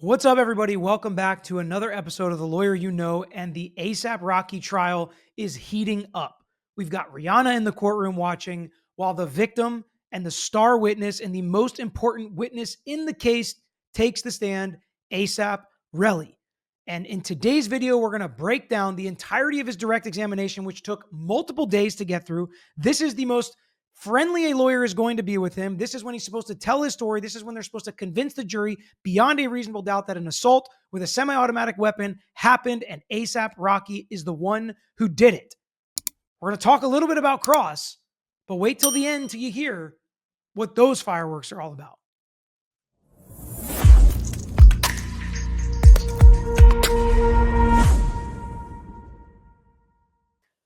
What's up, everybody? Welcome back to another episode of The Lawyer You Know, and the ASAP Rocky trial is heating up. We've got Rihanna in the courtroom watching, while the victim and the star witness and the most important witness in the case takes the stand, ASAP Relli. And in today's video, we're going to break down the entirety of his direct examination, which took multiple days to get through. This is the most friendly a lawyer is going to be with him. This is when he's supposed to tell his story. This is when they're supposed to convince the jury beyond a reasonable doubt that an assault with a semi-automatic weapon happened, and ASAP Rocky is the one who did it. We're going to talk a little bit about Cross, but wait till the end till you hear what those fireworks are all about.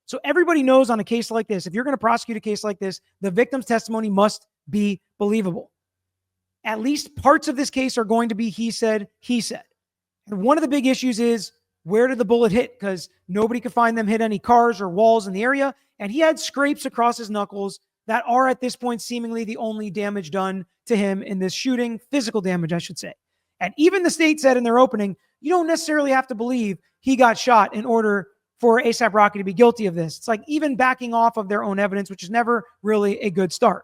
So everybody knows on a case like this, if you're going to prosecute a case like this, the victim's testimony must be believable. At least parts of this case are going to be he said, he said. And one of the big issues is, where did the bullet hit? Because nobody could find them hit any cars or walls in the area. And he had scrapes across his knuckles that are at this point seemingly the only damage done to him in this shooting, physical damage, I should say. And even the state said in their opening, you don't necessarily have to believe he got shot in order for ASAP Rocky to be guilty of this. It's like even backing off of their own evidence, which is never really a good start.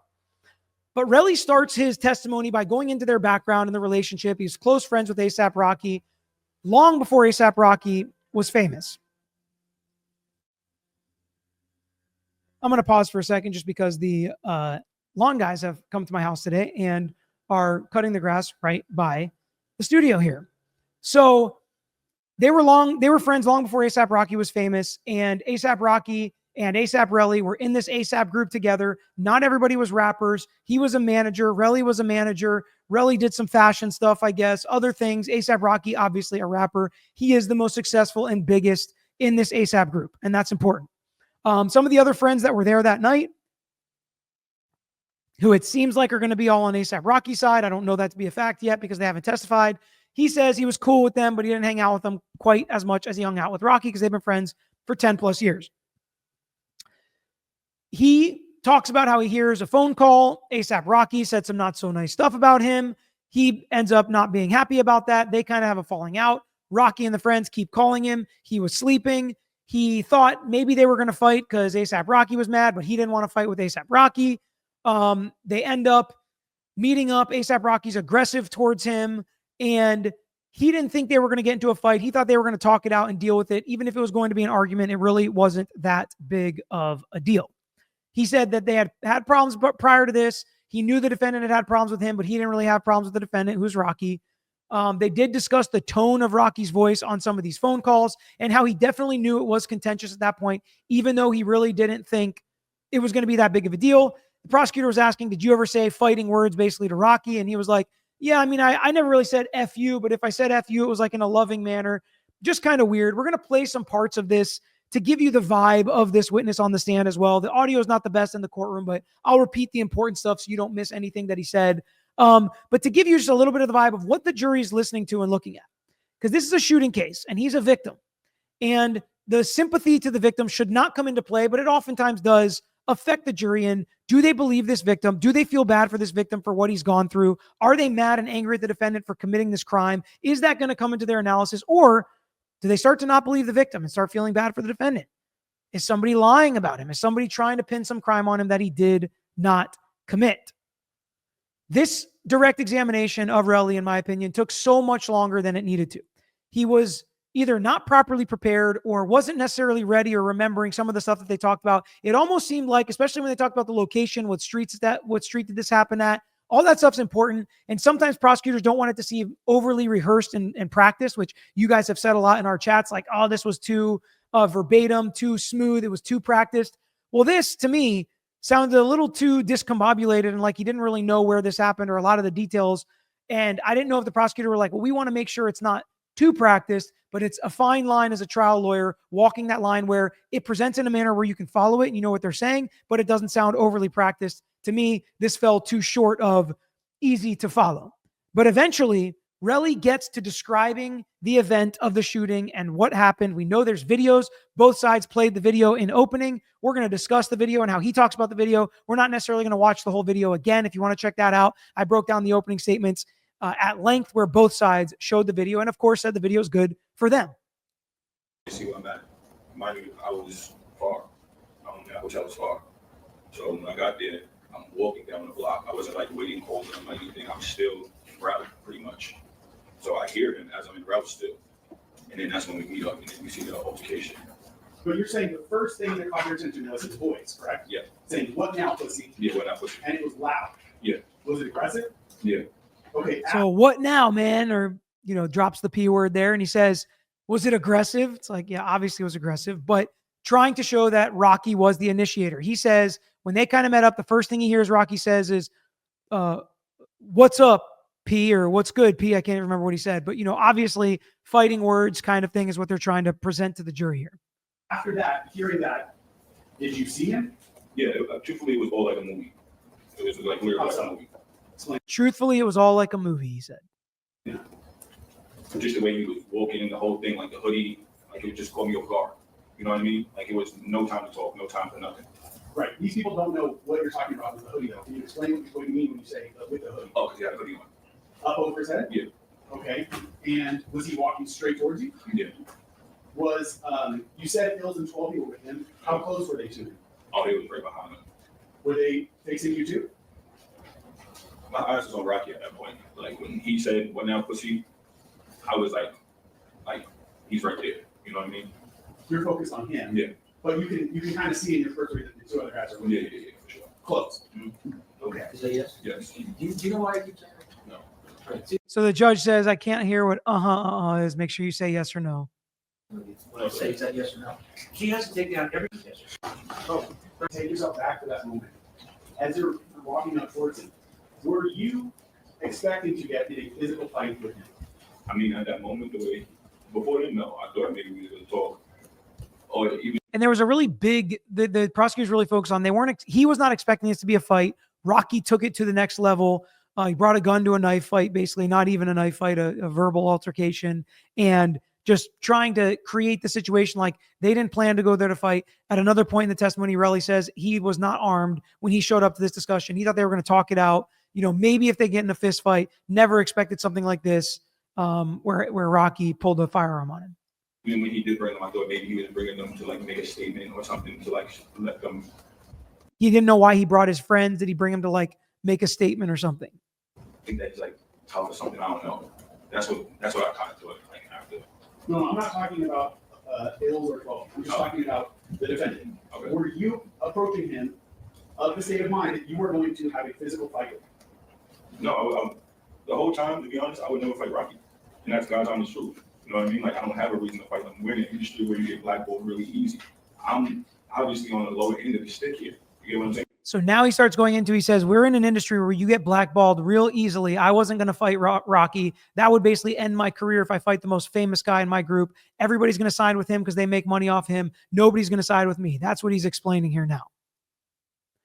But Relli starts his testimony by going into their background and the relationship. He's close friends with ASAP Rocky long before ASAP Rocky was famous. I'm going to pause for a second just because the lawn guys have come to my house today and are cutting the grass right by the studio here. So they were friends long before ASAP Rocky was famous, and ASAP Rocky and ASAP Relli were in this ASAP group together. Not everybody was rappers. He was a manager. Relli was a manager. Relli did some fashion stuff, I guess, other things. ASAP Rocky, obviously a rapper. He is the most successful and biggest in this ASAP group, and that's important. Some of the other friends that were there that night, who it seems like are going to be all on ASAP Rocky's side. I don't know that to be a fact yet because they haven't testified. He says he was cool with them, but he didn't hang out with them quite as much as he hung out with Rocky because they've been friends for 10 plus years. He talks about how he hears a phone call. ASAP Rocky said some not so nice stuff about him. He ends up not being happy about that. They kind of have a falling out. Rocky and the friends keep calling him. He was sleeping. He thought maybe they were going to fight because ASAP Rocky was mad, but he didn't want to fight with ASAP Rocky. They end up meeting up. ASAP Rocky's aggressive towards him, and he didn't think they were going to get into a fight. He thought they were going to talk it out and deal with it. Even if it was going to be an argument, it really wasn't that big of a deal. He said that they had problems, but prior to this, he knew the defendant had problems with him, but he didn't really have problems with the defendant, who's Rocky. They did discuss the tone of Rocky's voice on some of these phone calls and how he definitely knew it was contentious at that point, even though he really didn't think it was going to be that big of a deal. The prosecutor was asking, did you ever say fighting words basically to Rocky? And he was like, yeah, I mean, I never really said F you, but if I said F you, it was like in a loving manner. Just kind of weird. We're going to play some parts of this to give you the vibe of this witness on the stand as well. The audio is not the best in the courtroom, but I'll repeat the important stuff so you don't miss anything that he said. But to give you just a little bit of the vibe of what the jury is listening to and looking at, because this is a shooting case and he's a victim. And the sympathy to the victim should not come into play, but it oftentimes does affect the jury. And do they believe this victim? Do they feel bad for this victim for what he's gone through? Are they mad and angry at the defendant for committing this crime? Is that going to come into their analysis? Or do they start to not believe the victim and start feeling bad for the defendant? Is somebody lying about him? Is somebody trying to pin some crime on him that he did not commit? This direct examination of Relli, in my opinion, took so much longer than it needed to. He was either not properly prepared or wasn't necessarily ready or remembering some of the stuff that they talked about. It almost seemed like, especially when they talked about the location, what street did this happen at? All that stuff's important. And sometimes prosecutors don't want it to seem overly rehearsed and practiced, which you guys have said a lot in our chats, like, oh, this was too verbatim, too smooth. It was too practiced. Well, this to me sounded a little too discombobulated and like he didn't really know where this happened or a lot of the details. And I didn't know if the prosecutor were like, well, we want to make sure it's not too practiced, but it's a fine line as a trial lawyer, walking that line where it presents in a manner where you can follow it and you know what they're saying, but it doesn't sound overly practiced. To me, this fell too short of easy to follow. But eventually, Relli gets to describing the event of the shooting and what happened. We know there's videos. Both sides played the video in opening. We're going to discuss the video and how he talks about the video. We're not necessarily going to watch the whole video again. If you want to check that out, I broke down the opening statements at length, where both sides showed the video and, of course, said the video is good for them. See where I'm at. Mind you, I was far. That hotel was far. So when I got there, I'm walking down the block. I wasn't like waiting cold or like anything. I'm still en route pretty much. So I hear him as I'm en route still. And then that's when we meet up and then we see the altercation. But you're saying the first thing that caught your attention was his voice, correct? Yeah. Saying, "What now, pussy?" Yeah, what now, pussy? And it was loud. Yeah. Was it aggressive? Yeah. Okay. So what now, man? Or, drops the P word there. And he says, was it aggressive? It's like, yeah, obviously it was aggressive, but trying to show that Rocky was the initiator. He says when they kind of met up, the first thing he hears Rocky says is, what's up, P, or what's good, P? I can't remember what he said, but, obviously fighting words kind of thing is what they're trying to present to the jury here. After that, hearing that, did you see him? Yeah, truthfully, it was all like a movie. It was like literally like a movie. Truthfully, it was all like a movie, he said. Yeah. Just the way he was walking, the whole thing, like the hoodie, like it just caught me off guard. You know what I mean? Like it was no time to talk, no time for nothing. Right. These people don't know what you're talking about with the hoodie, though. Can you explain what you mean when you say with the hoodie? Oh, because he had a hoodie on. Up over his head? Yeah. Okay. And was he walking straight towards you? Yeah. Was, you said Ills and 12 people with him. How close were they to him? Oh, he was right behind him. Were they facing you too? My eyes was on Rocky at that point. Like when he said, "What now, pussy?" I was like, he's right there. You know what I mean? You're focused on him. Yeah. But you can kind of see in your first read that the two other guys are Yeah, for sure. close. Mm-hmm. Okay. Is that yes? Yes. Do you know why I keep saying that? No. Right. See, So the judge says, I can't hear what is. Make sure you say yes or no. when I say is that yes or no? She has to take down everything yes or no. So take yourself back to that moment. As you're walking up towards him, were you expecting to get in a physical fight with him? I mean, at that moment, the way before then, no, I thought maybe we were going to talk. Or even. And there was a really big, the prosecutors really focused on, he was not expecting this to be a fight. Rocky took it to the next level. He brought a gun to a knife fight, basically not even a knife fight, a verbal altercation, and just trying to create the situation like they didn't plan to go there to fight. At another point in the testimony, Relli says he was not armed when he showed up to this discussion. He thought they were going to talk it out. Maybe if they get in a fist fight, never expected something like this, where Rocky pulled a firearm on him. Even when he did bring them, I thought maybe he was bringing them to like make a statement or something to like let them. He didn't know why he brought his friends. Did he bring him to like make a statement or something? I think that he's like tough or something. I don't know. That's what I kind of thought like after. No, I'm not talking about Ills or 12. I'm just talking about the defendant. Okay. Were you approaching him of the state of mind that you were going to have a physical fight with him? No, the whole time, to be honest, I would never fight Rocky. And that's God's honest truth. You know what I mean? Like, I don't have a reason to fight him. We're in an industry where you get blackballed really easy. I'm obviously on the lower end of the stick here. You get what I'm saying? So now he starts going into, he says, we're in an industry where you get blackballed real easily. I wasn't going to fight Rocky. That would basically end my career if I fight the most famous guy in my group. Everybody's going to side with him because they make money off him. Nobody's going to side with me. That's what he's explaining here now.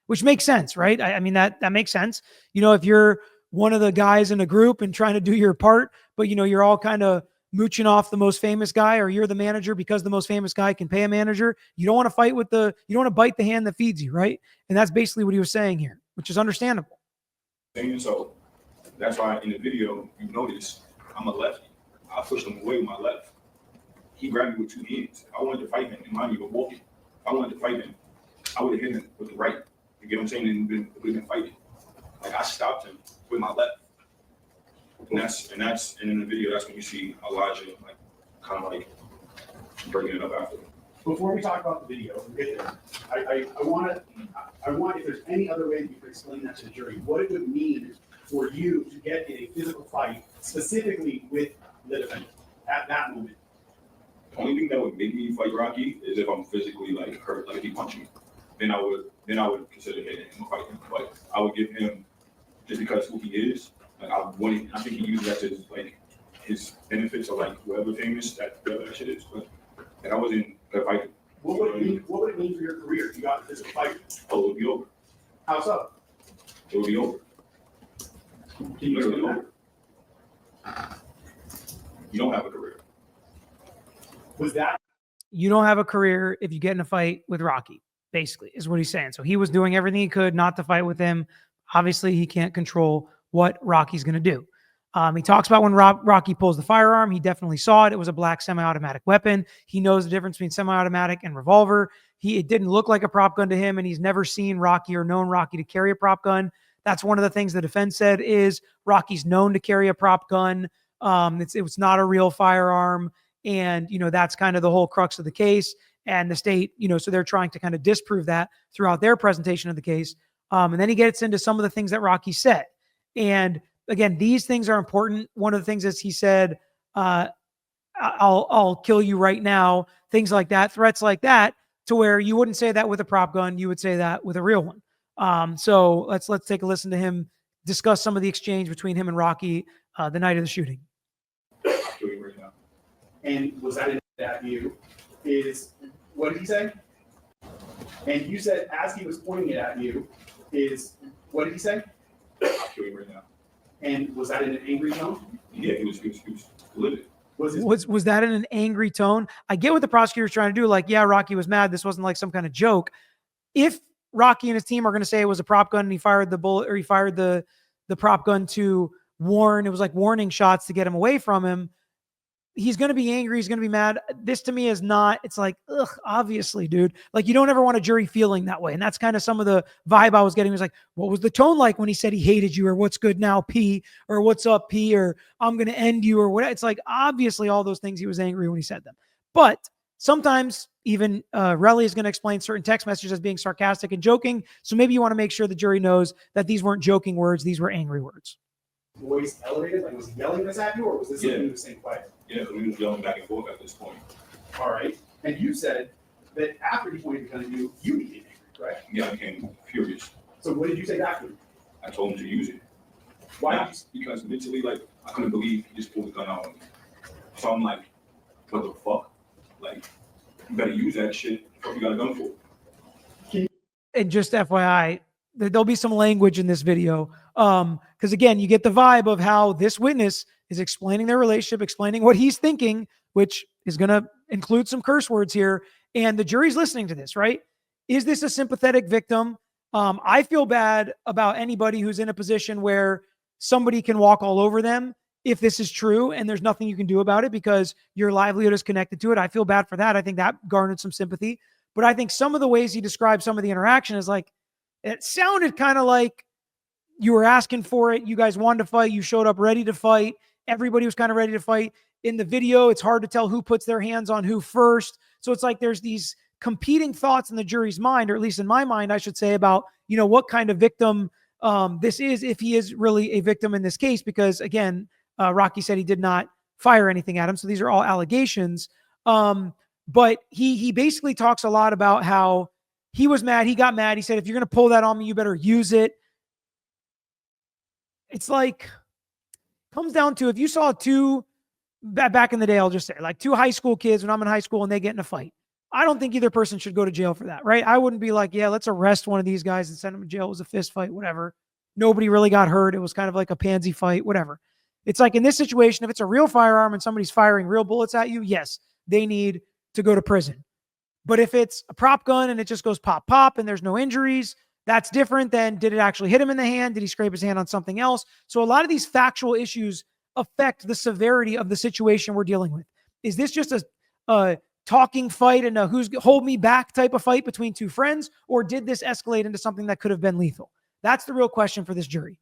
Which makes sense, right? I mean, that makes sense. If you're one of the guys in a group and trying to do your part, but you're all kind of mooching off the most famous guy, or you're the manager because the most famous guy can pay a manager. You don't want to fight you don't want to bite the hand that feeds you, right? And that's basically what he was saying here, which is understandable. And so that's why in the video, you notice I'm a lefty. I pushed him away with my left. He grabbed me with two hands. If I wanted to fight him, and mind you, we're walking. If I wanted to fight him, I would have hit him with the right. You get what I'm saying? And we've been fighting. Like I stopped him with my left. And in the video, that's when you see Elijah like kind of like bringing it up after. Before we talk about the video, we'll get there. I want if there's any other way that you could explain that to the jury, what it would mean for you to get in a physical fight specifically with the defendant at that moment. The only thing that would make me fight Rocky is if I'm physically like hurt, like if he punched me. Then I would consider hitting him and fighting him. But I would give him, just because who he is, like I think he uses that to his benefits or like whoever famous whoever that shit is. But like I wasn't gonna fight him. What would it mean for your career if you got in a physical fight? Oh, it would be over. How so? It would be over. Can you explain that? You don't have a career. Was that? You don't have a career if you get in a fight with Rocky, basically, is what he's saying. So he was doing everything he could not to fight with him. Obviously, he can't control what Rocky's going to do. He talks about when Rocky pulls the firearm. He definitely saw it. It was a black semi-automatic weapon. He knows the difference between semi-automatic and revolver. It didn't look like a prop gun to him, and he's never seen Rocky or known Rocky to carry a prop gun. That's one of the things the defense said is Rocky's known to carry a prop gun. It was not a real firearm. And, that's kind of the whole crux of the case. And the state, so they're trying to kind of disprove that throughout their presentation of the case. And then he gets into some of the things that Rocky said. And again, these things are important. One of the things is he said, I'll kill you right now. Things like that, threats like that, to where you wouldn't say that with a prop gun. You would say that with a real one. So let's take a listen to him discuss some of the exchange between him and Rocky the night of the shooting. And was that at you? What did he say? And you said as he was pointing it at you, what did he say? I'll kill you right now. And was that in an angry tone? Yeah, he was livid. Was that in an angry tone? I get what the prosecutor's trying to do. Like, yeah, Rocky was mad. This wasn't like some kind of joke. If Rocky and his team are going to say it was a prop gun and he fired the bullet, or he fired the prop gun to warn, it was like warning shots to get him away from him, he's going to be angry. He's going to be mad. This to me is not, it's like, ugh, obviously, dude. Like, you don't ever want a jury feeling that way. And that's kind of some of the vibe I was getting. It was like, what was the tone like when he said he hated you, or what's good now, P, or what's up, P, or I'm going to end you, or what? It's like, obviously all those things he was angry when he said them. But sometimes even Relli is going to explain certain text messages as being sarcastic and joking. So maybe you want to make sure the jury knows that these weren't joking words. These were angry words. Voice elevated? Like, was he yelling this at you, or was this something he was saying quiet? Yeah, we was yelling back and forth at this point. All right. And you said that after he pointed the gun at you, you became angry, right? Yeah, I became furious. So what did you say back to him? I told him to use it. Why? Because mentally, like, I couldn't believe he just pulled the gun out on me. So I'm like, what the fuck? Like, you better use that shit. What you got a gun for? And just FYI, there'll be some language in this video. Because again, you get the vibe of how this witness is explaining their relationship, explaining what he's thinking, which is going to include some curse words here. And the jury's listening to this, right? Is this a sympathetic victim? I feel bad about anybody who's in a position where somebody can walk all over them if this is true and there's nothing you can do about it because your livelihood is connected to it. I feel bad for that. I think that garnered some sympathy. But I think some of the ways he described some of the interaction is like, it sounded kind of like you were asking for it. You guys wanted to fight. You showed up ready to fight. Everybody was kind of ready to fight. In the video, it's hard to tell who puts their hands on who first. So it's like there's these competing thoughts in the jury's mind, or at least in my mind, I should say, about, what kind of victim this is, if he is really a victim in this case, because again, Rocky said he did not fire anything at him. So these are all allegations. But he basically talks a lot about how he was mad. He got mad. He said, if you're going to pull that on me, you better use it. It's like, comes down to, if you saw back in the day, I'll just say, like two high school kids when I'm in high school and they get in a fight, I don't think either person should go to jail for that, right? I wouldn't be like, yeah, let's arrest one of these guys and send them to jail. It was a fist fight, whatever. Nobody really got hurt. It was kind of like a pansy fight, whatever. It's like in this situation, if it's a real firearm and somebody's firing real bullets at you, yes, they need to go to prison. But if it's a prop gun and it just goes pop, pop, and there's no injuries, that's different than, did it actually hit him in the hand? Did he scrape his hand on something else? So a lot of these factual issues affect the severity of the situation we're dealing with. Is this just a talking fight and a who's hold me back type of fight between two friends? Or did this escalate into something that could have been lethal? That's the real question for this jury.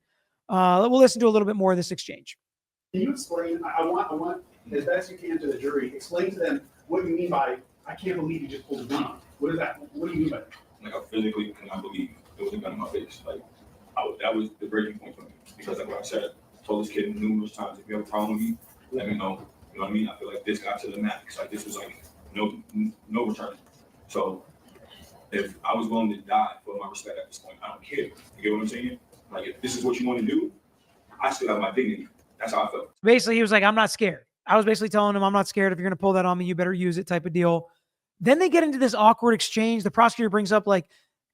We'll listen to a little bit more of this exchange. Can you explain, I want, as best you can to the jury, explain to them what you mean by, I can't believe you just pulled a gun on me. What is that? What do you mean by that? Like, I physically cannot believe there was a gun in my face. Like, that was the breaking point for me. Because like what I said, I told this kid numerous times, if you have a problem with me, let me know. You know what I mean? I feel like this got to the max. Like, this was like no return. So if I was willing to die for my respect at this point, I don't care. You get what I'm saying? Like, if this is what you want to do, I still have my dignity. That's how I felt. Basically, he was like, I'm not scared. I was basically telling him, I'm not scared. If you're going to pull that on me, you better use it, type of deal. Then they get into this awkward exchange. The prosecutor brings up, like,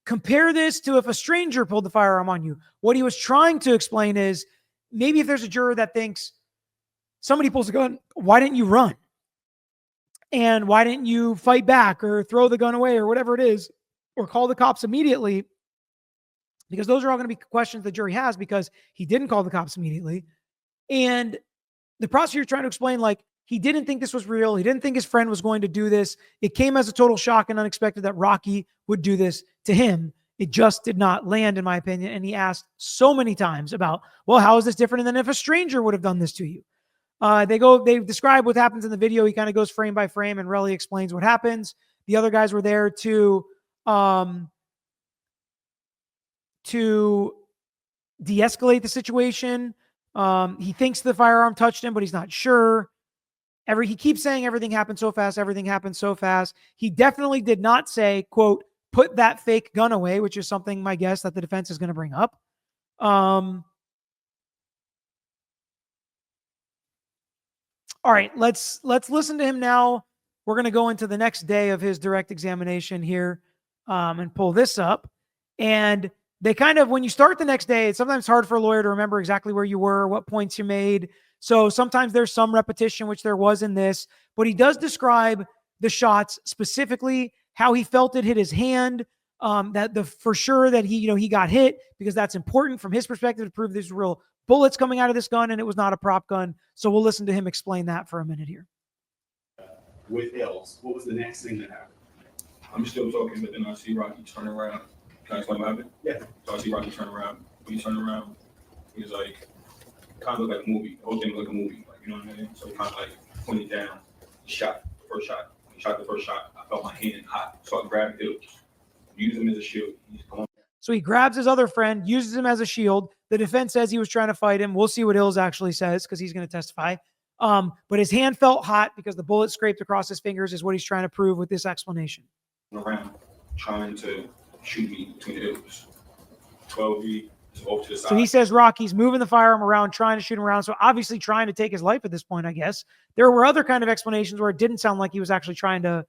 compare this to if a stranger pulled the firearm on you. What he was trying to explain is, maybe if there's a juror that thinks somebody pulls a gun, why didn't you run? And why didn't you fight back or throw the gun away or whatever it is, or call the cops immediately? Because those are all going to be questions the jury has, because he didn't call the cops immediately. And the prosecutor trying to explain, like, he didn't think this was real. He didn't think his friend was going to do this. It came as a total shock and unexpected that Rocky would do this to him. It just did not land, in my opinion. And he asked so many times about, well, how is this different than if a stranger would have done this to you? They describe what happens in the video. He kind of goes frame by frame and Relli explains what happens. The other guys were there to de-escalate the situation. He thinks the firearm touched him, but he's not sure. He keeps saying everything happened so fast. Everything happened so fast. He definitely did not say, quote, put that fake gun away, which is something, my guess, that the defense is going to bring up. All right, let's listen to him now. We're going to go into the next day of his direct examination here and pull this up. And they kind of, when you start the next day, it's sometimes hard for a lawyer to remember exactly where you were, what points you made. So sometimes there's some repetition, which there was in this, but he does describe the shots, specifically how he felt it hit his hand, for sure that he got hit, because that's important from his perspective to prove there's real bullets coming out of this gun and it was not a prop gun. So we'll listen to him explain that for a minute here. With Hills, what was the next thing that happened? I'm still talking, but then I see Rocky turn around. Can I explain what happened? Yeah. So I see Rocky turn around. When he turned around, he was like, kind of looked like a movie. The whole thing looked like a movie. Like, you know what I mean? So he kind of like pointed down, shot the first shot. When he shot the first shot, I felt my hand hot. So I grabbed Hills, used him as a shield. He's going. So he grabs his other friend, uses him as a shield. The defense says he was trying to fight him. We'll see what Hills actually says, because he's going to testify. But his hand felt hot because the bullet scraped across his fingers, is what he's trying to prove with this explanation. Around, trying to shoot me between the hips. 12B, off to the side. So he says Rocky's moving the firearm around, trying to shoot him around. So obviously trying to take his life at this point, I guess. There were other kind of explanations where it didn't sound like he was actually trying to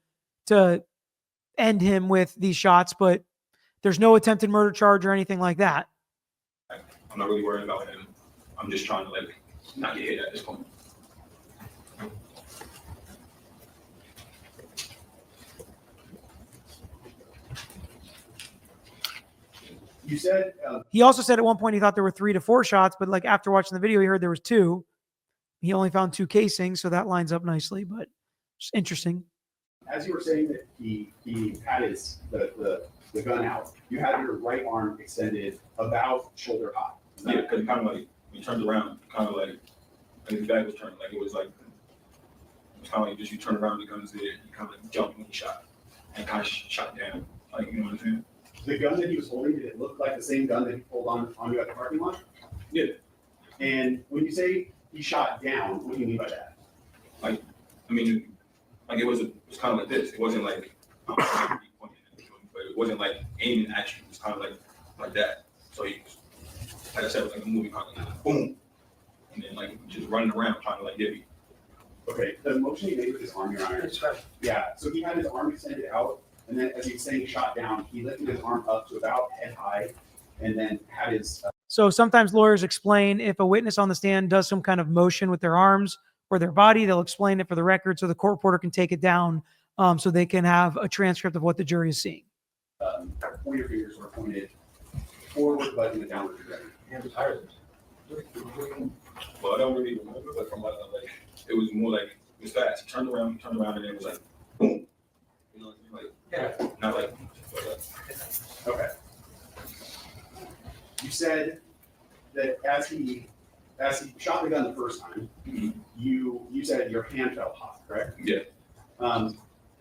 end him with these shots, but there's no attempted murder charge or anything like that. I'm not really worried about him. I'm just trying to not get hit at this point. You said he also said at one point he thought there were 3 to 4 shots, but after watching the video, he heard there was 2. He only found 2 casings, so that lines up nicely, but it's interesting. As you were saying that he had the gun out, you had your right arm extended about shoulder high. Yeah, because kind of when he turned around, kind of his back was turned, it was kind of just you turn around, the gun's there, you kind of jumped when he shot, and kind of shot down, you know what I'm saying? The gun that he was holding, did it look like the same gun that he pulled on you at the parking lot? Yeah. And when you say he shot down, what do you mean by that? It was kind of like this. It wasn't but it wasn't aiming at you. It was kind of like that. So he, like I said, it was like a movie, kind of boom, and then just running around trying to hit me. Okay, the motion he made with his arm, Your Honor. That's right. Yeah, so he had his arm extended out, and then as he was saying shot down, he lifted his arm up to about head high, and then had his. So sometimes lawyers explain if a witness on the stand does some kind of motion with their arms or their body, they'll explain it for the record so the court reporter can take it down, so they can have a transcript of what the jury is seeing. Pointer fingers were pointed forward, but in a downward trajectory. Hands was higher. Well, I don't really remember, but from it was more it was fast. He turned around, and then it was boom. You know, Yeah. Not Okay. You said that as he shot the gun the first time, mm-hmm. you said your hand felt hot, correct? Yeah.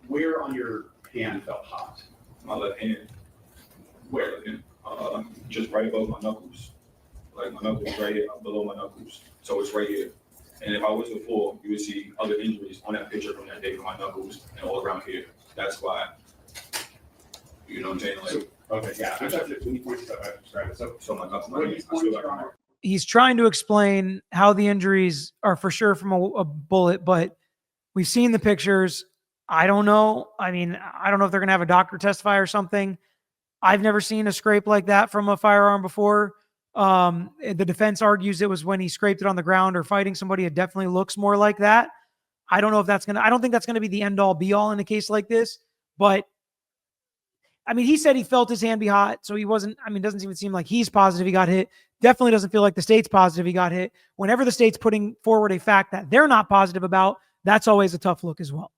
Where on your hand felt hot? My left hand. Where? Just right above my knuckles. My knuckles right here, below my knuckles. So it's right here. And if I was to fall, you would see other injuries on that picture from that day from my knuckles and all around here. That's why. You know what I'm saying? Okay, yeah. I'm sorry, when you point stuff, I have to describe it. So my knuckles, What he's pointing, Your Honor, He's trying to explain how the injuries are for sure from a bullet, but we've seen the pictures. I don't know. I don't know if they're going to have a doctor testify or something. I've never seen a scrape like that from a firearm before. The defense argues it was when he scraped it on the ground or fighting somebody. It definitely looks more like that. I don't think that's going to be the end all be all in a case like this, but I mean, he said he felt his hand be hot, so he wasn't, I mean, it doesn't even seem like he's positive he got hit. Definitely doesn't feel like the state's positive he got hit. Whenever the state's putting forward a fact that they're not positive about, that's always a tough look as well.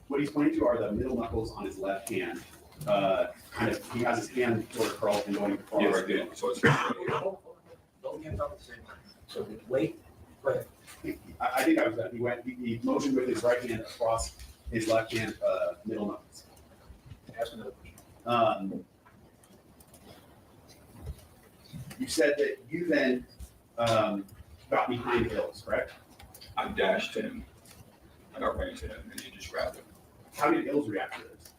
What he's pointing to are the middle knuckles on his left hand. Kind of, he has his hand sort of curled and going across. Yeah, right there. So it's Both hands up at the same time. So wait, but I think I was that. He motioned with his right hand across his left hand, middle knuckles. ask another question. You said that you then got behind Hills, correct? I dashed him. I got ran to him and he just grabbed him. How did Hills react to this?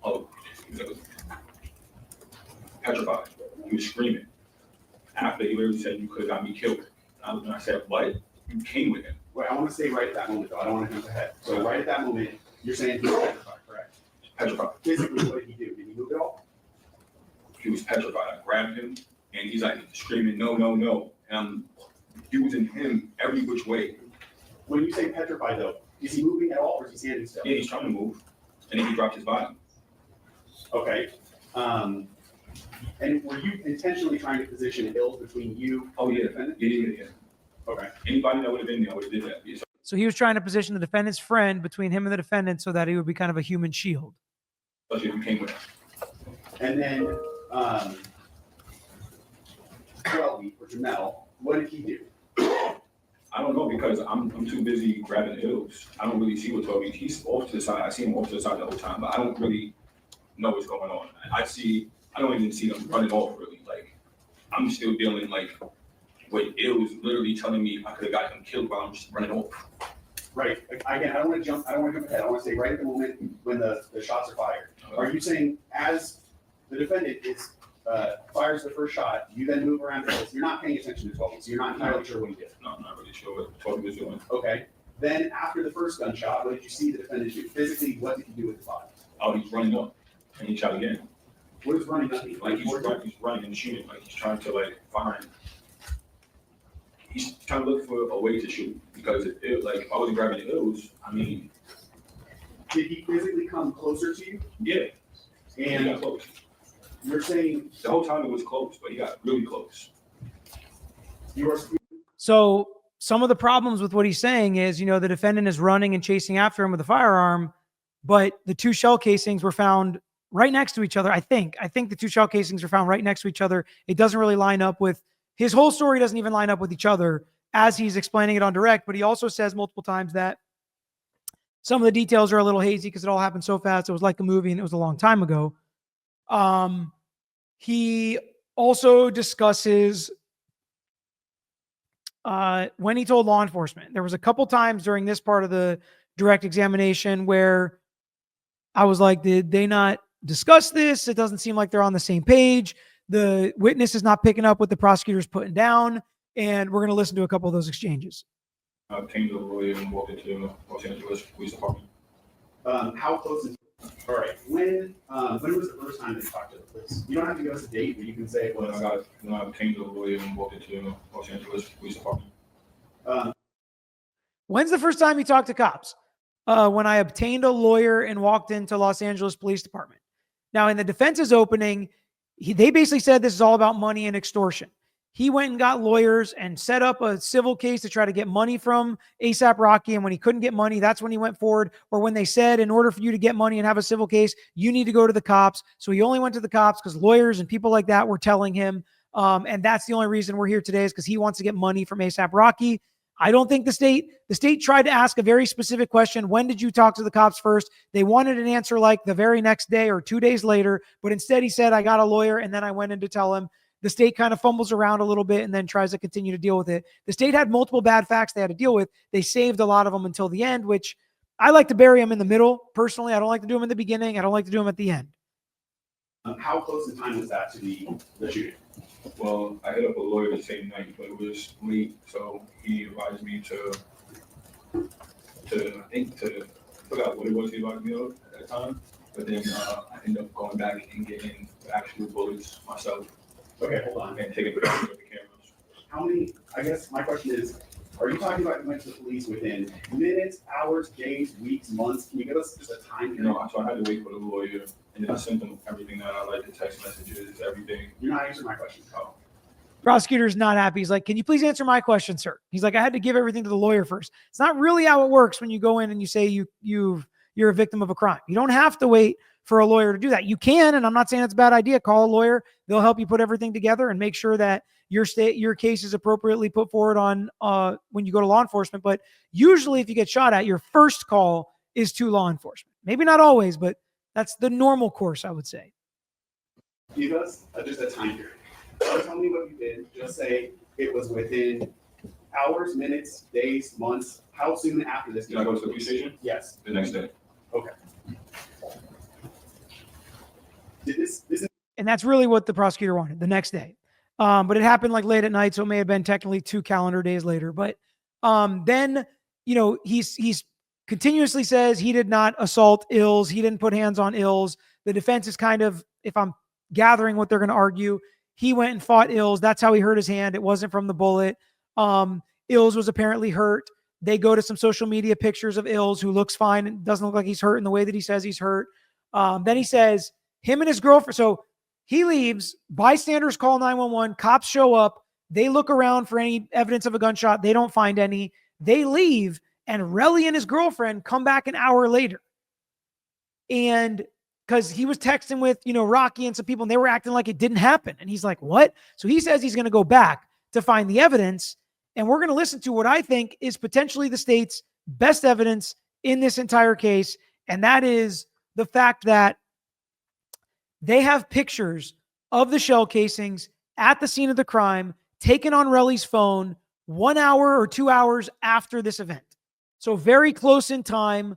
Oh, he was petrified. He was screaming. After he literally said, "You could have got me killed." And I said, "What? You came with him." Wait, I want to say right at that moment, though. I don't want to jump ahead. So right at that moment, you're saying he was petrified, correct? Petrified. Physically, what did he do? Did he move at all? He was petrified. I grabbed him and he's like screaming, "No, no, no." And I'm using him every which way. When you say petrified, though, is he moving at all or is he standing still? Yeah, he's trying to move. And then he dropped his body. Okay. And were you intentionally trying to position Hills between you Oh, and the yeah. defendant? Yeah. Okay. Anybody that would have been there would have did that. Yeah, So he was trying to position the defendant's friend between him and the defendant so that he would be kind of a human shield. especially if you came with him. And then, 12 or Jamel, what did he do? I don't know because I'm too busy grabbing hills. I don't really see what Toby. He's off to the side. I see him off to the side the whole time, but I don't really know what's going on. I don't even see them running off really. Like I'm still dealing like with Ills literally telling me I could have got him killed while I'm just running off. Right. Again, I don't want to jump ahead. I want to say right at the moment when the shots are fired. Are you saying as the defendant fires the first shot, you then move around Hills? You're not paying attention to 12, so you're not entirely sure what he did. No, I'm not really sure what Toby was doing. Okay. Then after the first gunshot, what did you see the defendant do? Physically, what did he do with the body? Oh, he's running up and he shot again. What is running up mean? Like he's running and shooting. Like he's trying to like find. He's trying to look for a way to shoot because if I wasn't grabbing the Ills, I mean, Did he physically come closer to you? yeah, and he And got close. you're saying The whole time it was close, but he got really close. you are So some of the problems with what he's saying is, the defendant is running and chasing after him with a firearm, but the two shell casings were found right next to each other. I think the two shell casings were found right next to each other. It doesn't really line up with his whole story. Doesn't even line up with each other as he's explaining it on direct, but he also says multiple times that some of the details are a little hazy because it all happened so fast. It was like a movie and it was a long time ago. He also discusses when he told law enforcement. There was a couple times during this part of the direct examination where I was like, did they not discuss this? It doesn't seem like they're on the same page. The witness is not picking up what the prosecutor's putting down. And we're going to listen to a couple of those exchanges. I came to the lawyer and walked into Los Angeles Police Department. how close is all right? When was the first time that you talked to the police? You don't have to give us a date, but you can say it When was. I came to the lawyer and walked into Los Angeles Police Department. When's the first time you talked to cops? When I obtained a lawyer and walked into Los Angeles Police Department. Now, in the defense's opening, they basically said this is all about money and extortion. He went and got lawyers and set up a civil case to try to get money from A$AP Rocky. And when he couldn't get money, that's when he went forward. Or when they said, in order for you to get money and have a civil case, you need to go to the cops. So he only went to the cops because lawyers and people like that were telling him. And that's the only reason we're here today is because he wants to get money from A$AP Rocky. I don't think the state tried to ask a very specific question. When did you talk to the cops first? They wanted an answer like the very next day or 2 days later, but instead he said, I got a lawyer. And then I went in to tell him. The state kind of fumbles around a little bit and then tries to continue to deal with it. The state had multiple bad facts they had to deal with. They saved a lot of them until the end, which I like to bury them in the middle. Personally, I don't like to do them in the beginning. I don't like to do them at the end. How close in time was that to the shooting? Well, I hit up a lawyer the same night, but it was late, so he advised me to I forgot what it was he advised me of at the time. But then I ended up going back and getting the actual bullets myself. Okay, hold on. And taking pictures of the cameras. How many? I guess my question is, Are you talking about you went to the police within minutes, hours, days, weeks, months? Can you give us just a time You period? know, so I had to wait for the lawyer, and then I sent them everything that I like, the text messages, everything. You're not answering my question. Oh, Prosecutor's not happy. He's like, can you please answer my question, sir? He's like, I had to give everything to the lawyer first. It's not really how it works when you go in and you say you're a victim of a crime. You don't have to wait for a lawyer to do that. You can, and I'm not saying it's a bad idea. Call a lawyer. They'll help you put everything together and make sure that your case is appropriately put forward on when you go to law enforcement. But usually if you get shot at, your first call is to law enforcement. Maybe not always, but that's the normal course, I would say. Give us just a time period. Don't tell me what you did. Just say it was within hours, minutes, days, months. How soon after this? did I go to the police station? Yes. The next day. Okay. Did this And that's really what the prosecutor wanted, the next day. But it happened like late at night, so it may have been technically 2 calendar days later. But then, you know, he's continuously says he did not assault Ills. He didn't put hands on Ills. The defense is kind of, if I'm gathering what they're going to argue, he went and fought Ills. That's how he hurt his hand. It wasn't from the bullet. Ills was apparently hurt. They go to some social media pictures of Ills, who looks fine and doesn't look like he's hurt in the way that he says he's hurt. Then he says him and his girlfriend. So he leaves. Bystanders call 911. Cops show up. They look around for any evidence of a gunshot. They don't find any. They leave, and Relli and his girlfriend come back an hour later. And because he was texting with, you know, Rocky and some people, and they were acting like it didn't happen. And he's like, what? So he says he's going to go back to find the evidence. And we're going to listen to what I think is potentially the state's best evidence in this entire case. And that is the fact that they have pictures of the shell casings at the scene of the crime taken on Relli's phone 1 hour or 2 hours after this event. So very close in time,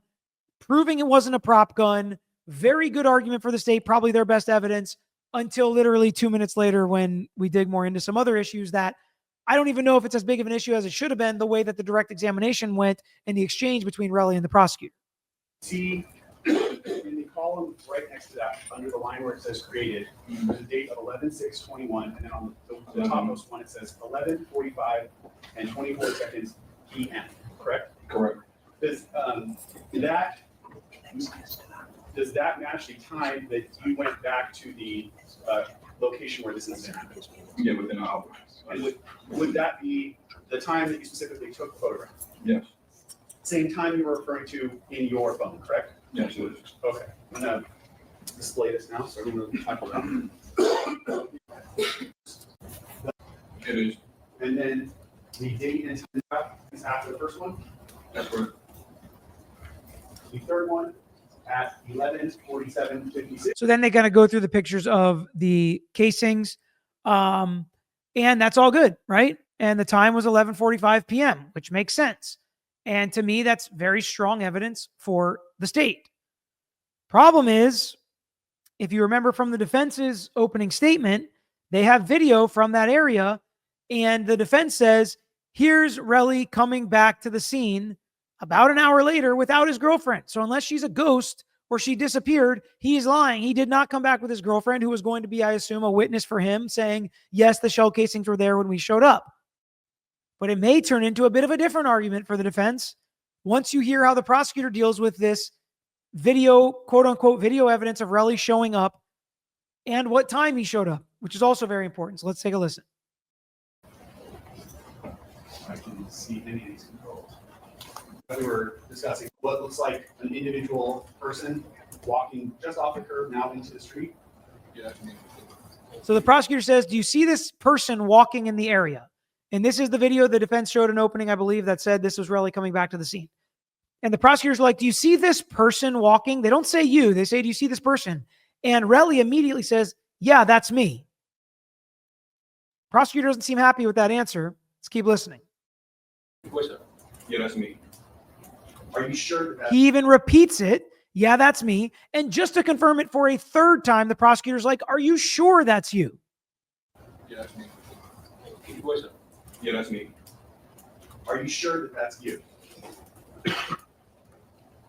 proving it wasn't a prop gun. Very good argument for the state, probably their best evidence, until literally 2 minutes later when we dig more into some other issues that I don't even know if it's as big of an issue as it should have been, the way that the direct examination went and the exchange between Relli and the prosecutor. see in the column right next to that, under the line where it says created, there's a date of 11/6/21, and then on the topmost one it says 11:45 and 24 seconds p.m. Correct? Correct. Does that match the time that you went back to the location where this incident happened? Yeah, within an hour. And would that be the time that you specifically took the photograph? Yes. Same time you were referring to in your phone, correct? Yes, it is. Okay, I'm gonna display this now, so everyone will type it out. It is. And then the date and time is after the first one. That's correct. The third one at 11:47:56. So then they kind of go through the pictures of the casings. And that's all good, right? And the time was 11:45 p.m., which makes sense. And to me, that's very strong evidence for the state. Problem is, if you remember from the defense's opening statement, they have video from that area, and the defense says, here's Relli coming back to the scene about an hour later without his girlfriend. So unless she's a ghost or she disappeared, he's lying. He did not come back with his girlfriend, who was going to be, I assume, a witness for him, saying, yes, the shell casings were there when we showed up. But it may turn into a bit of a different argument for the defense once you hear how the prosecutor deals with this video, quote unquote, video evidence of Relli showing up and what time he showed up, which is also very important. So let's take a listen. I can see any of these controls. We were discussing what looks like an individual person walking just off the curb now into the street. Yeah, that's me. So the prosecutor says, do you see this person walking in the area? And this is the video the defense showed an opening, I believe, that said this was Relli coming back to the scene. And the prosecutor's like, do you see this person walking? They don't say you. They say, do you see this person? And Relli immediately says, yeah, that's me. Prosecutor doesn't seem happy with that answer. Let's keep listening. Yeah, that's me. Are you sure that? He even repeats it. Yeah, that's me. And just to confirm it for a third time, the prosecutor's like, are you sure that's you? Yeah, that's me. Yeah, that's me. Are you sure that that's you?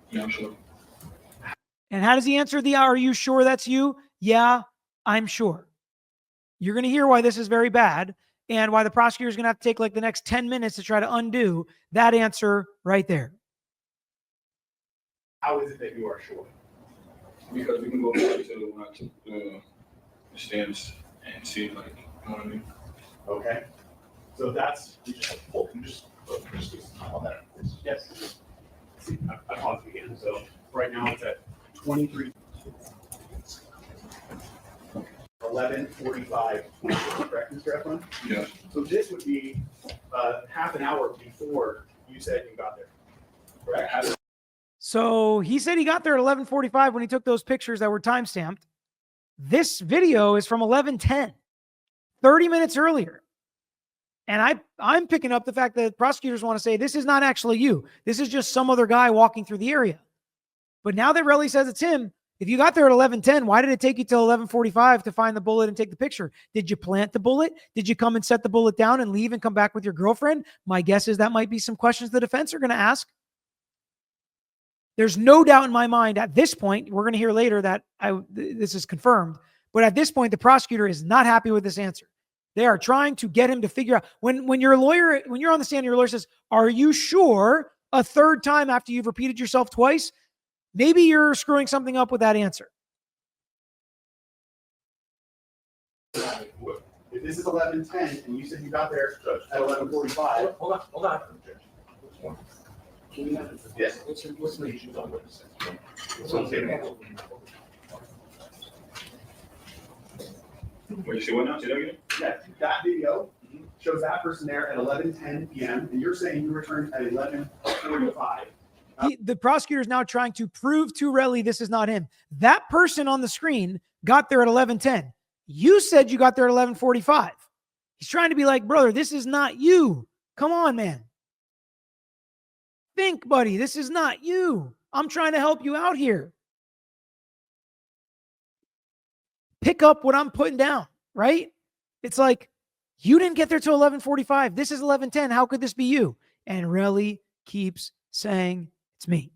Yeah, I'm sure. And how does he answer the, are you sure that's you? Yeah, I'm sure. You're going to hear why this is very bad. and why the prosecutor is going to have to take like the next 10 minutes to try to undo that answer right there. How is it that you are sure? Because we can go back to the stands and see, like, you know what I mean? Okay. So that's, yes. See, I paused again. So right now it's at 23. 11:45, correct, Mr. Efron? Yeah. So this would be half an hour before you said you got there, correct? So he said he got there at 11:45 when he took those pictures that were timestamped. This video is from 11:10, 30 minutes earlier. And I'm picking up the fact that prosecutors want to say this is not actually you. This is just some other guy walking through the area. But now that Relli says it's him, if you got there at 11:10, why did it take you till 11:45 to find the bullet and take the picture? Did you plant the bullet? Did you come and set the bullet down and leave and come back with your girlfriend? My guess is that might be some questions the defense are going to ask. There's no doubt in my mind at this point, we're going to hear later that this is confirmed, but at this point, the prosecutor is not happy with this answer. They are trying to get him to figure out when you're a lawyer, when you're on the stand, your lawyer says, "Are you sure?" A third time after you've repeated yourself twice, maybe you're screwing something up with that answer. If this is 11:10 and you said you got there at 11:45. Hold on. Yes. What's the issue on witnesses? Wait, you see what now? Say that again? Yeah, that video shows that person there at 11:10 p.m. and you're saying you returned at 11:45. The prosecutor is now trying to prove to Relli this is not him. That person on the screen got there at 11:10. You said you got there at 11:45. He's trying to be like, brother, this is not you. Come on, man. Think, buddy, this is not you. I'm trying to help you out here. Pick up what I'm putting down, right? It's like, you didn't get there till 11:45. This is 11:10. How could this be you? And Relli keeps saying, it's me.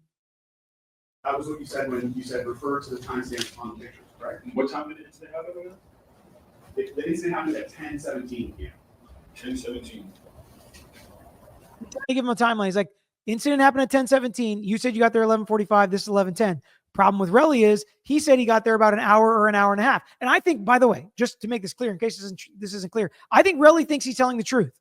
That was what you said when you said refer to the timestamps on the pictures, right? What time did the incident happen? The incident happened at 10:17 p.m. 10:17. I give him a timeline. He's like, incident happened at 10:17. You said you got there 11:45. This is 11:10. Problem with Relli is he said he got there about an hour or an hour and a half. And I think, by the way, just to make this clear, in case this isn't clear, I think Relli thinks he's telling the truth.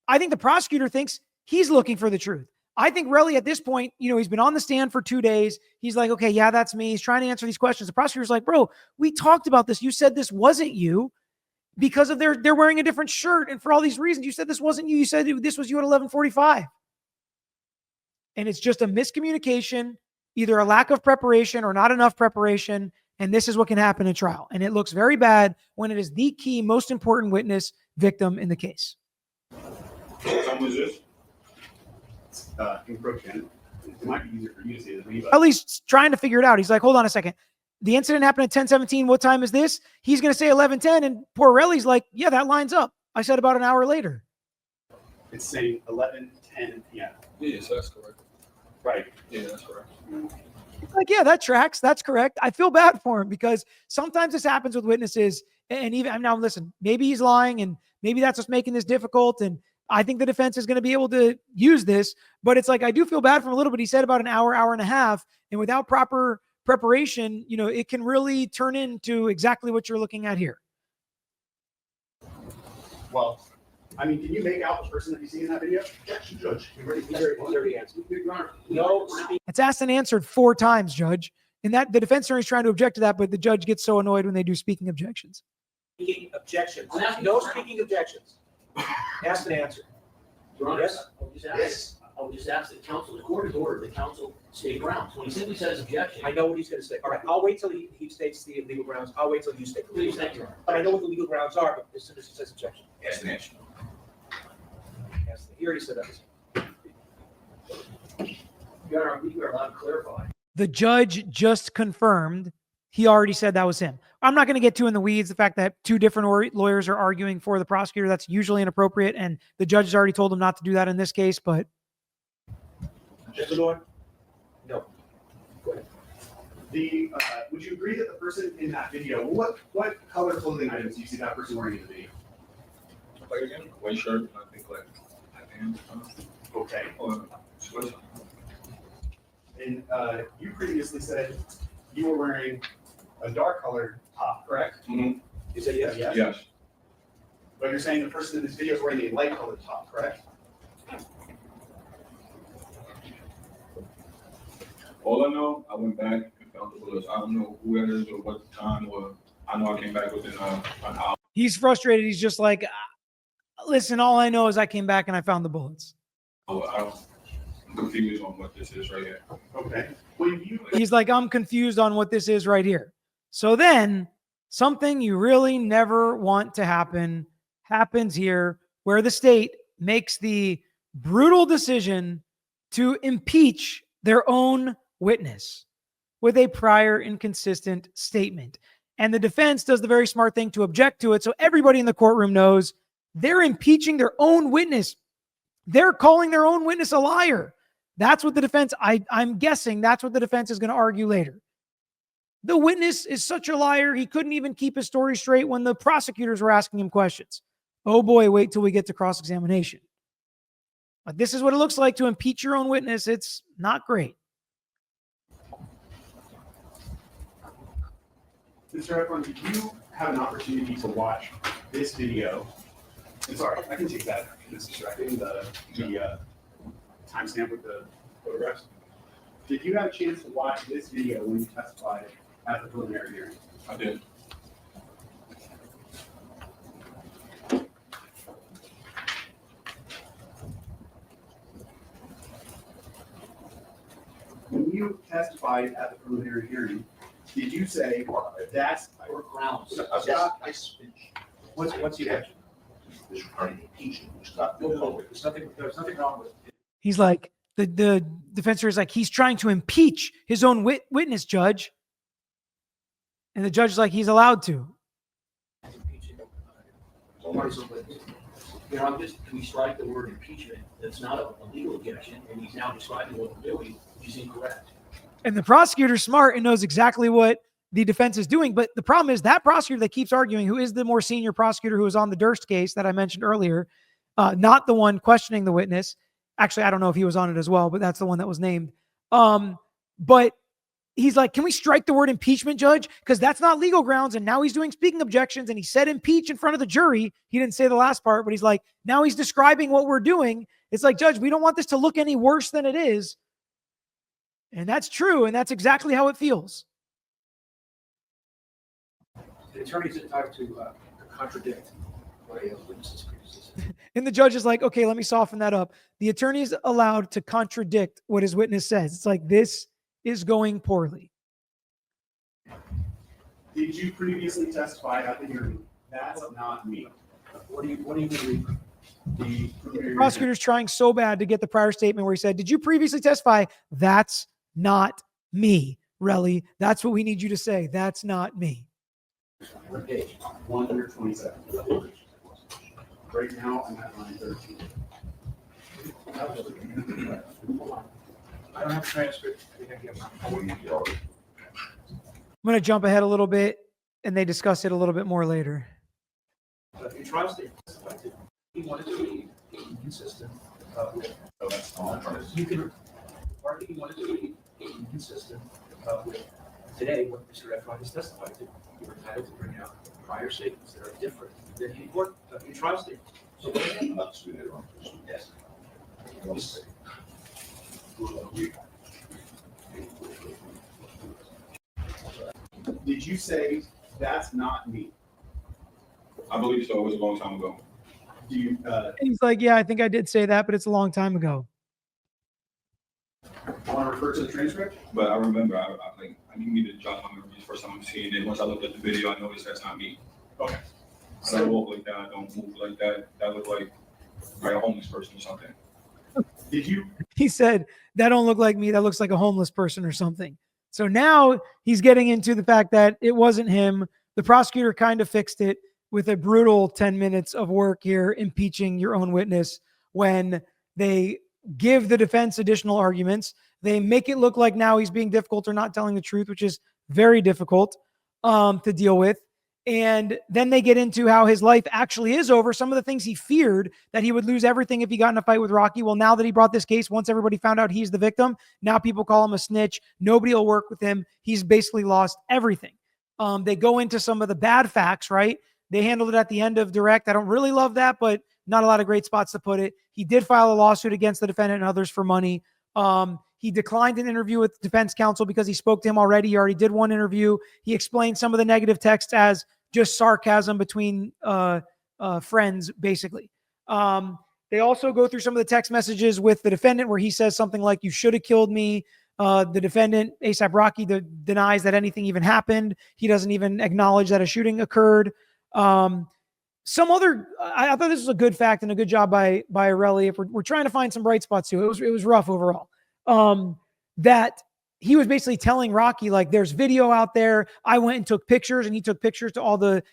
I think the prosecutor thinks he's looking for the truth. I think Relli at this point, he's been on the stand for 2 days. He's like, okay, yeah, that's me. He's trying to answer these questions. The prosecutor's like, bro, we talked about this. You said this wasn't you because of they're wearing a different shirt. And for all these reasons, you said this wasn't you. You said this was you at 11:45. And it's just a miscommunication, either a lack of preparation or not enough preparation. And this is what can happen in trial. And it looks very bad when it is the key, most important witness victim in the case. What time was this? Encroachment. It might be easier for you to say than me, At least trying to figure it out. He's like, hold on a second. The incident happened at 10:17. What time is this? He's going to say 11:10. And poor Relli's like, yeah, that lines up. I said about an hour later. It's saying 11:10 p.m. Yes, that's correct. Right. Yeah, that's correct. Like, yeah, that tracks. That's correct. I feel bad for him because sometimes this happens with witnesses. And even now, listen, maybe he's lying and maybe that's what's making this difficult. And I think the defense is going to be able to use this, but it's like, I do feel bad for him a little bit. He said about an hour, hour and a half, and without proper preparation, it can really turn into exactly what you're looking at here. Well, I mean, can you make out the person that you see in that video? Objection, Judge. You're ready. No. It's asked and answered 4 times, Judge. And that the defense attorney is trying to object to that, but the judge gets so annoyed when they do speaking objections. Speaking objections. No speaking objections. Ask and answer. Your Honor, Yes? I would just ask the counsel, the court is ordered, the counsel state grounds. When he simply says objection. I know what he's going to say. All right, I'll wait till he states the legal grounds. I'll wait till you state the legal Please, grounds. thank you, Your Honor. But I know what the legal grounds are, but as soon as he says objection. Yes, an answer. Yes, he already said that. Your Honor, we are allowed to clarify. The judge just confirmed he already said that was him. I'm not going to get too in the weeds. The fact that 2 different lawyers are arguing for the prosecutor, that's usually inappropriate. And the judge has already told him not to do that in this case, but. Mr. Lord? No. Go ahead. Would you agree that the person in that video, what color clothing items do you see that person wearing in the video? like again, white shirt, and I think like pants. Okay. Or sweats. And you previously said you were wearing a dark colored top, correct? Mm-hmm. You said yes? Yes. But you're saying the person in this video is wearing a light colored top, correct? All I know, I went back and found the bullets. I don't know who it is or what time, or I know I came back within an hour. He's frustrated. He's just like, listen, all I know is I came back and I found the bullets. I'm confused on what this is right here. Okay. When you He's like, I'm confused on what this is right here. So then something you really never want to happen happens here, where the state makes the brutal decision to impeach their own witness with a prior inconsistent statement. And the defense does the very smart thing to object to it. So everybody in the courtroom knows they're impeaching their own witness. They're calling their own witness a liar. That's what the defense, I'm guessing that's what the defense is going to argue later. The witness is such a liar, he couldn't even keep his story straight when the prosecutors were asking him questions. Oh boy, wait till we get to cross-examination. But this is what it looks like to impeach your own witness. It's not great. Mr. Efron, did you have an opportunity to watch this video? I'm sorry, I can take that. It's distracting, the timestamp with the photographs. Did you have a chance to watch this video when you testified at the preliminary hearing? I did. When you testified at the preliminary hearing, did you say that's Or grounds. What's the objection? This regarding impeachment, which is No, there's nothing wrong with it. He's like, the defense is like, he's trying to impeach his own witness, judge. And the judge is like, he's allowed to. You know, I'm just, can we strike the word impeachment? That's not a legal objection, and he's now describing what we're doing, which is incorrect. And the prosecutor's smart and knows exactly what the defense is doing. But the problem is that prosecutor that keeps arguing, who is the more senior prosecutor who was on the Durst case that I mentioned earlier, not the one questioning the witness. Actually, I don't know if he was on it as well, but that's the one that was named. But he's like, can we strike the word impeachment, judge? Because that's not legal grounds. And now he's doing speaking objections and he said impeach in front of the jury. He didn't say the last part, but he's like, now he's describing what we're doing. It's like, judge, we don't want this to look any worse than it is. And that's true. And that's exactly how it feels. The attorney's entitled to contradict what a witness's previously said. And the judge is like, okay, let me soften that up. The attorney is allowed to contradict what his witness says. It's like, this is going poorly. Did you previously testify at the hearing? That's not me. What do you believe? The The prosecutor's trying so bad to get the prior statement where he said, did you previously testify? That's not me, Relli. That's what we need you to say. That's not me. What page? 127. Right now, I'm at line 13. I don't have a transcript. I'm going to jump ahead a little bit and they discuss it a little bit more later. In trial statement, he wanted to be inconsistent. With, So that's all I'm trying to you can argue he wanted to be inconsistent with today what Mr. Efron has testified to. You're entitled to bring out prior statements that are different than in court in trial statements. So I'm not disputing it wrong. yes. Did you say that's not me? I believe so. It was a long time ago. Do you And he's like, yeah, I think I did say that, but it's a long time ago. want to refer to the transcript? But I remember, I need me to jog my memory the first time I'm seeing it. Once I looked at the video, I noticed that's not me. Okay. I don't walk like that. I don't move like that. That look like a homeless person or something. Did you? He said, that don't look like me. That looks like a homeless person or something. So now he's getting into the fact that it wasn't him. The prosecutor kind of fixed it with a brutal 10 minutes of work here, impeaching your own witness when they give the defense additional arguments. They make it look like now he's being difficult or not telling the truth, which is very difficult to deal with. And then they get into how his life actually is over. Some of the things he feared, that he would lose everything if he got in a fight with Rocky. Well, now that he brought this case, once everybody found out he's the victim, now people call him a snitch. Nobody will work with him. He's basically lost everything. They go into some of the bad facts, right? They handled it at the end of direct. I don't really love that, but not a lot of great spots to put it. He did file a lawsuit against the defendant and others for money. He declined an interview with defense counsel because he spoke to him already. He already did one interview. He explained some of the negative text as just sarcasm between friends, basically. They also go through some of the text messages with the defendant where he says something like, "You should have killed me." The defendant, ASAP Rocky, denies that anything even happened. He doesn't even acknowledge that a shooting occurred. Some other, I thought this was a good fact and a good job by Relli. If we're trying to find some bright spots too, it was rough overall. That he was basically telling Rocky, like, there's video out there. I went and took pictures, and he took pictures to all the,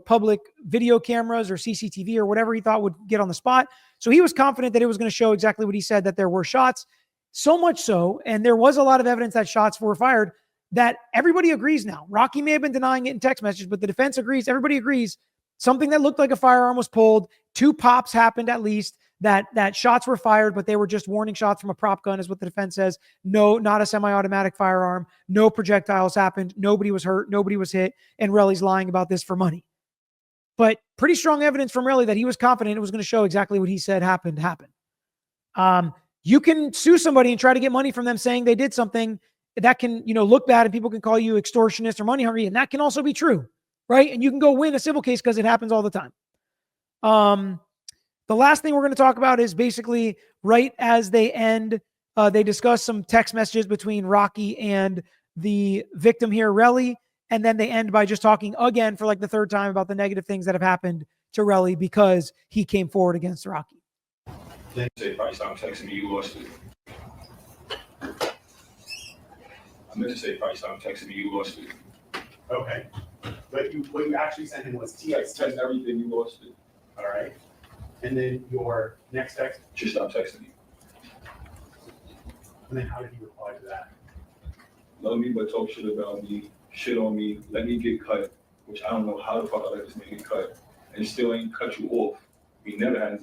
public video cameras or CCTV or whatever he thought would get on the spot. So he was confident that it was going to show exactly what he said, that there were shots. So much so, and there was a lot of evidence that shots were fired, that everybody agrees now. Rocky may have been denying it in text messages, but the defense agrees, everybody agrees, something that looked like a firearm was pulled. 2 pops happened at least, that shots were fired, but they were just warning shots from a prop gun, is what the defense says. No, not a semi-automatic firearm. No projectiles happened. Nobody was hurt. Nobody was hit. And Relli's lying about this for money. But pretty strong evidence from Relli that he was confident it was going to show exactly what he said happened. You can sue somebody and try to get money from them saying they did something that can, look bad, and people can call you extortionist or money hungry. And that can also be true, right? And you can go win a civil case because it happens all the time. The last thing we're going to talk about is basically right as they end, they discuss some text messages between Rocky and the victim here, Relli. And then they end by just talking again for like the 3rd time about the negative things that have happened to Relli because he came forward against Rocky. Say, probably stop texting me, you lost it. I meant to say, probably stop texting me, you lost it. Okay. But what you actually sent him was Text everything, you lost it. All right. And then your next text, Just stop texting me. and then how did he reply to that? Love me, but talk shit about me, shit on me, let me get cut, which I don't know how the fuck I let this man get cut, and still ain't cut you off. We never had.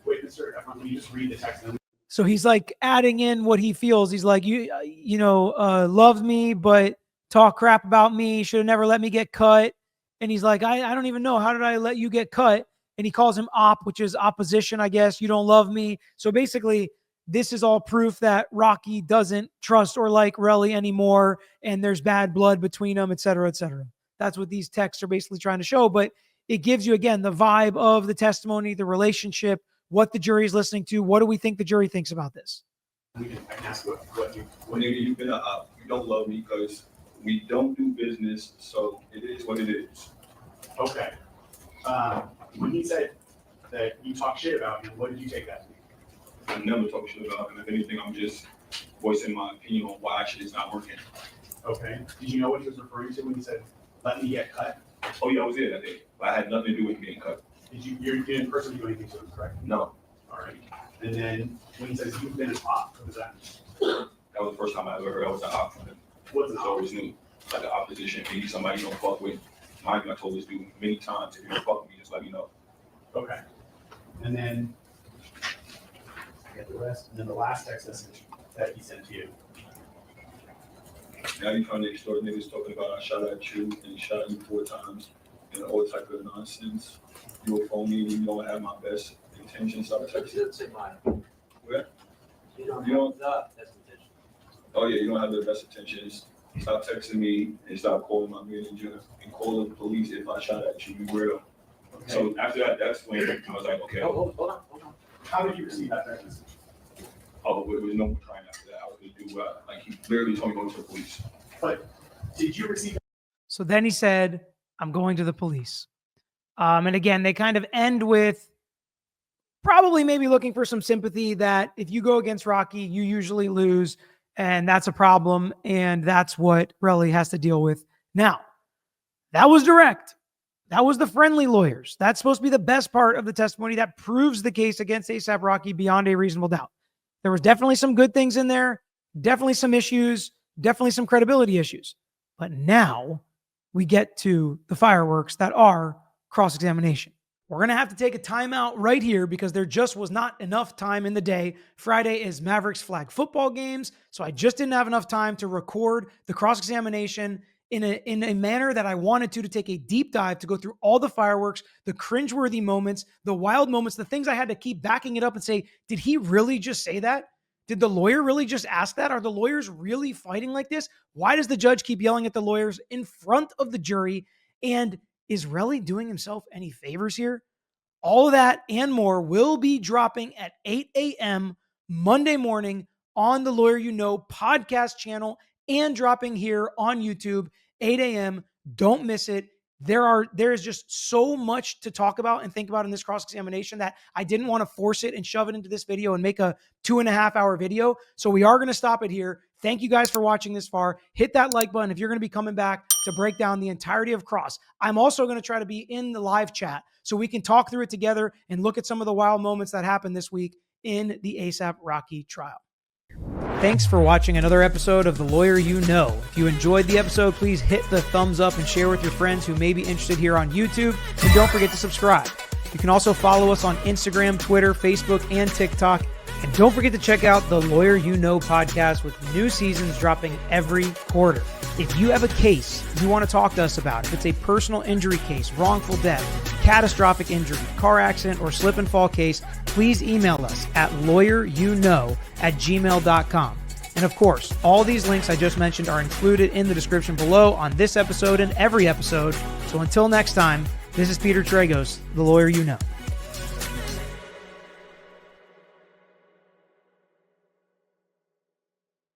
Wait, Mr. Efron, can you just read the text? So he's like adding in what he feels. He's like, loved me, but talk crap about me. Should have never let me get cut. And he's like, I don't even know. How did I let you get cut? And he calls him op, which is opposition, I guess. You don't love me. So basically, this is all proof that Rocky doesn't trust or like Relli anymore, and there's bad blood between them, et cetera, et cetera. That's what these texts are basically trying to show. But it gives you, again, the vibe of the testimony, the relationship, what the jury is listening to. What do we think the jury thinks about this? I can ask what you. Nigga, you've been a op. You don't love me because we don't do business, so it is what it is. Okay. When he said that you talk shit about him, what did you take that to mean? I never talk shit about him. If anything, I'm just voicing my opinion on why shit is not working. Okay. Did you know what he was referring to when he said, "Let me get cut"? Oh yeah, I was there that day, but I had nothing to do with getting cut. You didn't personally do anything to him, correct? No, All right. And then when he says you've been an op, what does that mean? that was the first time I ever heard I was an op from him. What's an It's op? always new. Like the opposition, maybe somebody you don't fuck with. Mind you, I told this dude many times, if you don't fuck with me, just let me know. Okay. And then I get the rest. And then the last text message that he sent to you. Now you trying to extort niggas talking about I shot at you and shot you 4 times and all type of nonsense. You will phone me and you don't have my best intentions. Stop He texting. doesn't say mine. Where? You don't You don't- have the best intention. Oh yeah, you don't have the best intentions. Stop texting me and stop calling my manager and call the police if I shot at you. You real. Okay. So after that, that's when I was like, okay. Hold on. How did you receive that text message? Oh, but it was no more trying after that. I was gonna do like he literally told me to go to the police. But did you receive? So then he said, I'm going to the police. And again, they kind of end with probably maybe looking for some sympathy that if you go against Rocky, you usually lose. And that's a problem. And that's what Relli has to deal with now. That was direct. That was the friendly lawyers. That's supposed to be the best part of the testimony that proves the case against ASAP Rocky beyond a reasonable doubt. There was definitely some good things in there, definitely some issues, definitely some credibility issues. But now we get to the fireworks that are cross-examination. We're going to have to take a timeout right here because there just was not enough time in the day. Friday is Mavericks flag football games, so I just didn't have enough time to record the cross-examination in a manner that I wanted to take a deep dive to go through all the fireworks, the cringeworthy moments, the wild moments, the things I had to keep backing it up and say, did he really just say that? Did the lawyer really just ask that? Are the lawyers really fighting like this? Why does the judge keep yelling at the lawyers in front of the jury? And is Relli doing himself any favors here? All of that and more will be dropping at 8 a.m. Monday morning on the Lawyer You Know podcast channel and dropping here on YouTube, 8 a.m. Don't miss it. There is just so much to talk about and think about in this cross-examination that I didn't want to force it and shove it into this video and make a 2.5-hour video. So we are going to stop it here. Thank you guys for watching this far. Hit that like button if you're going to be coming back to break down the entirety of Cross. I'm also going to try to be in the live chat so we can talk through it together and look at some of the wild moments that happened this week in the ASAP Rocky trial. Thanks for watching another episode of The Lawyer You Know. If you enjoyed the episode, please hit the thumbs up and share with your friends who may be interested here on YouTube. And don't forget to subscribe. You can also follow us on Instagram, Twitter, Facebook, and TikTok. And don't forget to check out the Lawyer You Know podcast with new seasons dropping every quarter. If you have a case you want to talk to us about, if it's a personal injury case, wrongful death, catastrophic injury, car accident, or slip and fall case, please email us at lawyeryouknow@gmail.com. And of course, all these links I just mentioned are included in the description below on this episode and every episode. So until next time, this is Peter Tragos, the Lawyer You Know.